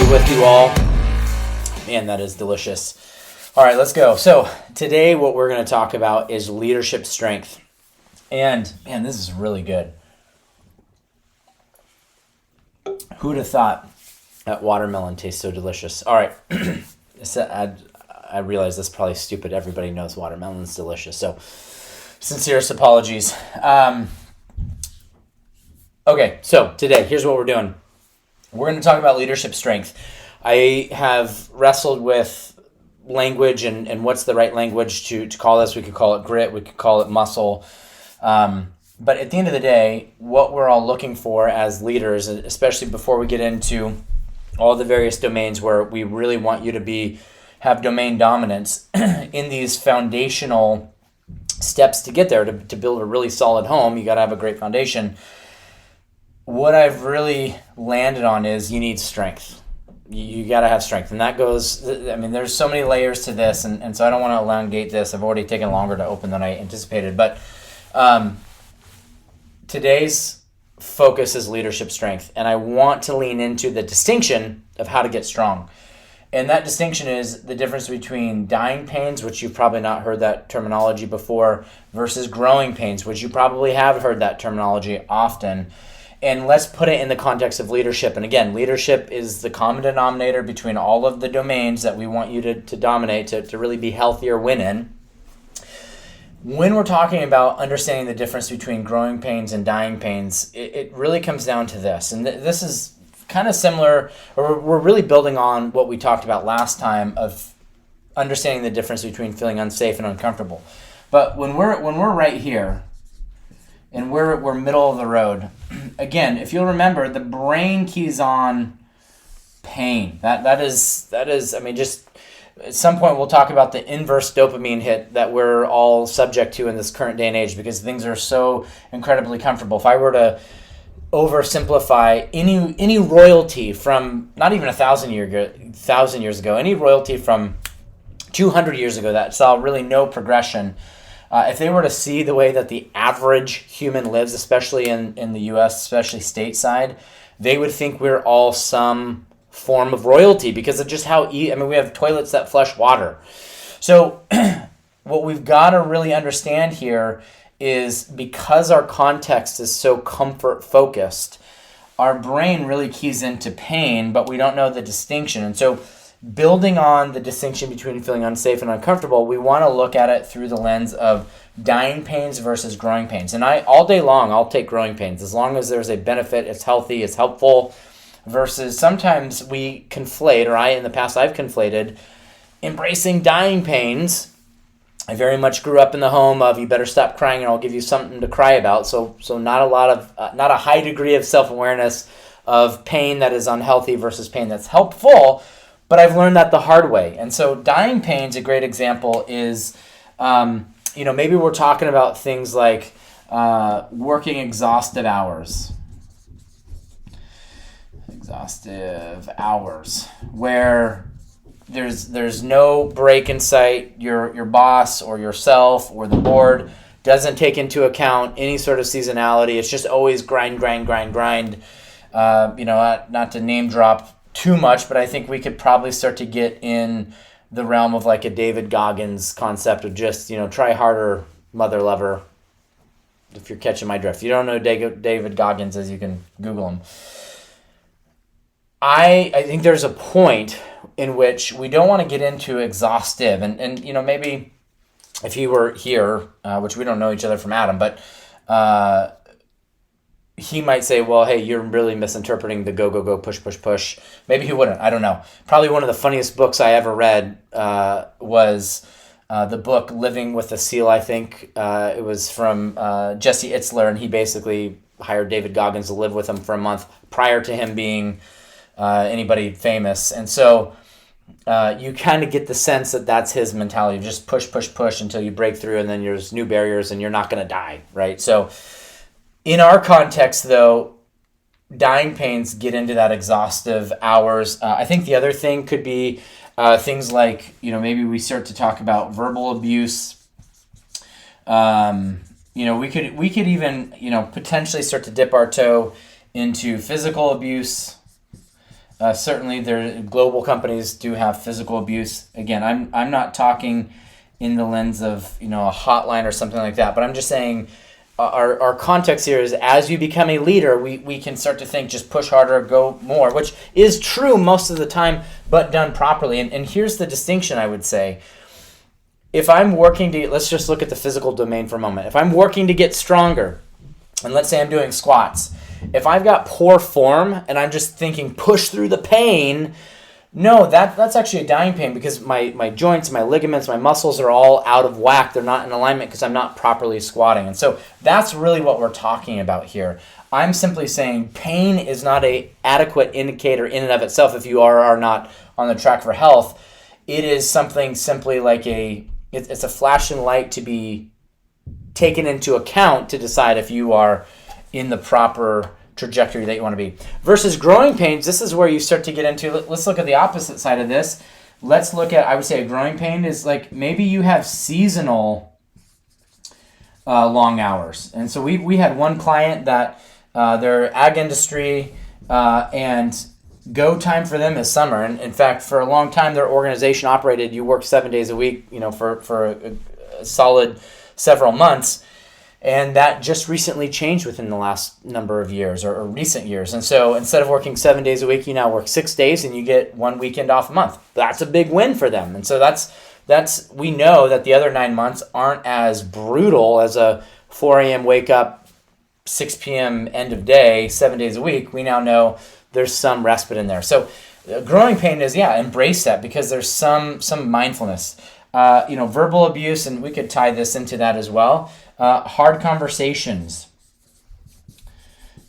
With you all. Man, that is delicious. All right, let's go. So today what we're going to talk about is leadership strength. And man, this is really good. Who would have thought that watermelon tastes so delicious? All right. I realize that's probably stupid. Everybody knows watermelon's delicious. So sincerest apologies. Okay, so today, here's what we're doing. We're going to talk about leadership strength. I have wrestled with language and what's the right language to call this. We could call it grit. We could call it muscle. But at the end of the day, what we're all looking for as leaders, especially before we get into all the various domains where we really want you to have domain dominance in these foundational steps to get there, to build a really solid home, you got to have a great foundation. What I've really landed on is you need strength. You got to have strength. And that goes, I mean, there's so many layers to this, and so I don't want to elongate this. I've already taken longer to open than I anticipated. But today's focus is leadership strength, and I want to lean into the distinction of how to get strong. And that distinction is the difference between dying pains, which you've probably not heard that terminology before, versus growing pains, which you probably have heard that terminology often. And let's put it in the context of leadership. And again, leadership is the common denominator between all of the domains that we want you to dominate, to really be healthy or win in. When we're talking about understanding the difference between growing pains and dying pains, it really comes down to this. And this is kind of similar, or we're really building on what we talked about last time of understanding the difference between feeling unsafe and uncomfortable. But when we're right here, and we're middle of the road. Again, if you'll remember, the brain keys on pain. That is. I mean, just at some point we'll talk about the inverse dopamine hit that we're all subject to in this current day and age because things are so incredibly comfortable. If I were to oversimplify any royalty from not even 1,000 years ago, any royalty from 200 years ago that saw really no progression. If they were to see the way that the average human lives, especially in the U.S., especially stateside, they would think we're all some form of royalty because of just how we have toilets that flush water. So what we've got to really understand here is because our context is so comfort focused, our brain really keys into pain, but we don't know the distinction. And so building on the distinction between feeling unsafe and uncomfortable, we want to look at it through the lens of dying pains versus growing pains. And all day long, I'll take growing pains as long as there's a benefit, it's healthy, it's helpful, versus sometimes we conflate, or in the past I've conflated, embracing dying pains. I very much grew up in the home of you better stop crying and I'll give you something to cry about. So not a high degree of self-awareness of pain that is unhealthy versus pain that's helpful. But I've learned that the hard way. And so dying pain's a great example is, maybe we're talking about things like working exhaustive hours, where there's no break in sight. Your boss or yourself or the board doesn't take into account any sort of seasonality. It's just always grind. Not to name drop too much, but I think we could probably start to get in the realm of like a David Goggins concept of just, try harder, mother lover, if you're catching my drift. If you don't know David Goggins is, you can Google him. I think there's a point in which we don't want to get into exhaustive, and maybe if he were here, which we don't know each other from Adam, but he might say, well, hey, you're really misinterpreting the go, push. Maybe he wouldn't. I don't know. Probably one of the funniest books I ever read was the book Living with a Seal, I think. It was from Jesse Itzler, and he basically hired David Goggins to live with him for a month prior to him being anybody famous. And so you kind of get the sense that that's his mentality. Just push until you break through, and then there's new barriers, and you're not going to die, right? So in our context, though, dying pains get into that exhaustive hours. I think the other thing could be things like, maybe we start to talk about verbal abuse, We could even, potentially start to dip our toe into physical abuse. Certainly, global companies do have physical abuse. Again, I'm not talking in the lens of a hotline or something like that, but I'm just saying our context here is as you become a leader, we can start to think just push harder, go more, which is true most of the time, but done properly. And here's the distinction I would say. If I'm working let's just look at the physical domain for a moment. If I'm working to get stronger, and let's say I'm doing squats, if I've got poor form and I'm just thinking push through the pain, no, that's actually a dying pain because my joints, my ligaments, my muscles are all out of whack. They're not in alignment because I'm not properly squatting. And so that's really what we're talking about here. I'm simply saying pain is not an adequate indicator in and of itself if you are not on the track for health. It is something simply like it's a flashing light to be taken into account to decide if you are in the proper trajectory that you want to be. Versus growing pains, this is where you start to get into, let's look at the opposite side of this. Let's look at, I would say a growing pain is like maybe you have seasonal long hours. And so we had one client that their ag industry and go time for them is summer. And in fact, for a long time, their organization operated, you work 7 days a week, for a solid several months. And that just recently changed within the last number of years or recent years. And so instead of working 7 days a week, you now work 6 days and you get 1 weekend off a month. That's a big win for them. And so that's we know that the other 9 months aren't as brutal as a 4 a.m. wake up, 6 p.m. end of day, 7 days a week. We now know there's some respite in there. So growing pain is, embrace that because there's some mindfulness. Verbal abuse, and we could tie this into that as well. Hard conversations.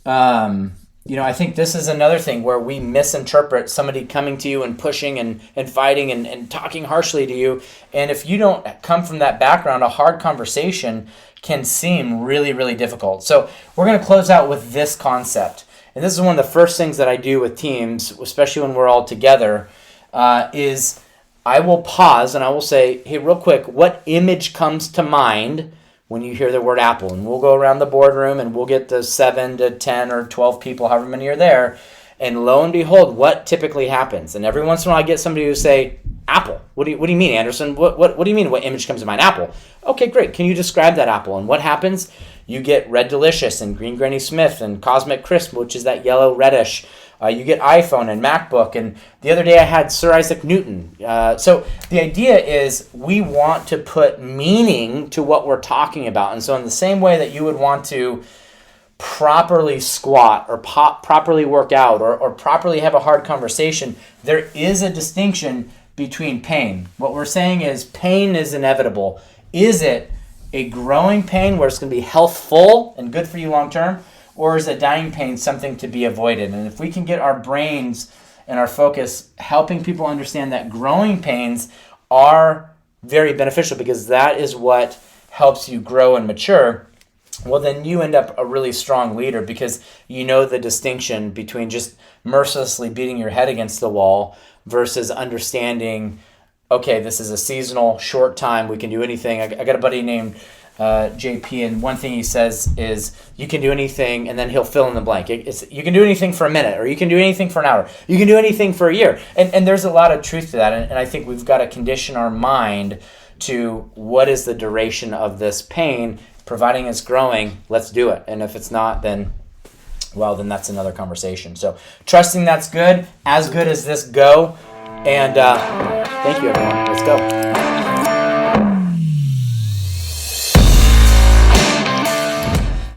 I think this is another thing where we misinterpret somebody coming to you and pushing and fighting and talking harshly to you. And if you don't come from that background, a hard conversation can seem really, really difficult. So we're going to close out with this concept. And this is one of the first things that I do with teams, especially when we're all together, is I will pause and I will say, hey, real quick, what image comes to mind when you hear the word apple? And we'll go around the boardroom and we'll get the 7 to 10 or 12 people, however many are there. And lo and behold, what typically happens? And every once in a while I get somebody who say, apple. What do you mean, Anderson? What do you mean? What image comes to mind? Apple. Okay, great. Can you describe that apple? And what happens? You get Red Delicious and Green Granny Smith and Cosmic Crisp, which is that yellow reddish. You get iPhone and MacBook. And the other day I had Sir Isaac Newton. So the idea is we want to put meaning to what we're talking about. And so in the same way that you would want to properly squat or properly work out or properly have a hard conversation, there is a distinction between pain. What we're saying is pain is inevitable. Is it a growing pain where it's going to be healthful and good for you long term? Or is a dying pain something to be avoided? And if we can get our brains and our focus helping people understand that growing pains are very beneficial because that is what helps you grow and mature, well, then you end up a really strong leader because you know the distinction between just mercilessly beating your head against the wall versus understanding, okay, this is a seasonal, short time. We can do anything. I got a buddy named JP, and one thing he says is you can do anything, and then he'll fill in the blank. You can do anything for a minute, or you can do anything for an hour. You can do anything for a year. And there's a lot of truth to that, and I think we've got to condition our mind to what is the duration of this pain. Providing it's growing, let's do it. And if it's not, then that's another conversation. So trusting that's good as this go. And thank you, everyone. Let's go.